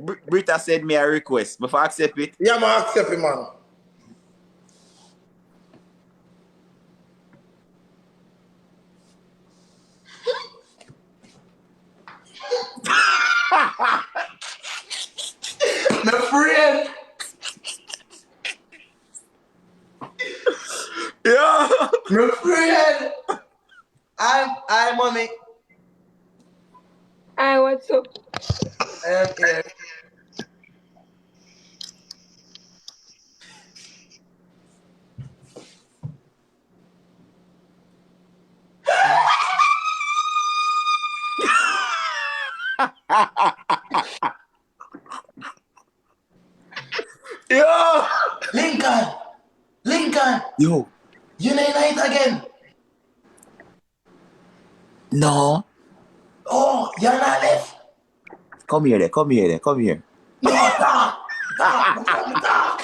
Britta sent me a request. Before I accept it. Yeah, man, accept it, man. My friend. Yeah. My friend. I'm mommy. Hi, what's up? I am here. Yo. Lincoln. Yo. You need night again. No. Oh, you're not left. Come here. No, talk. Talk.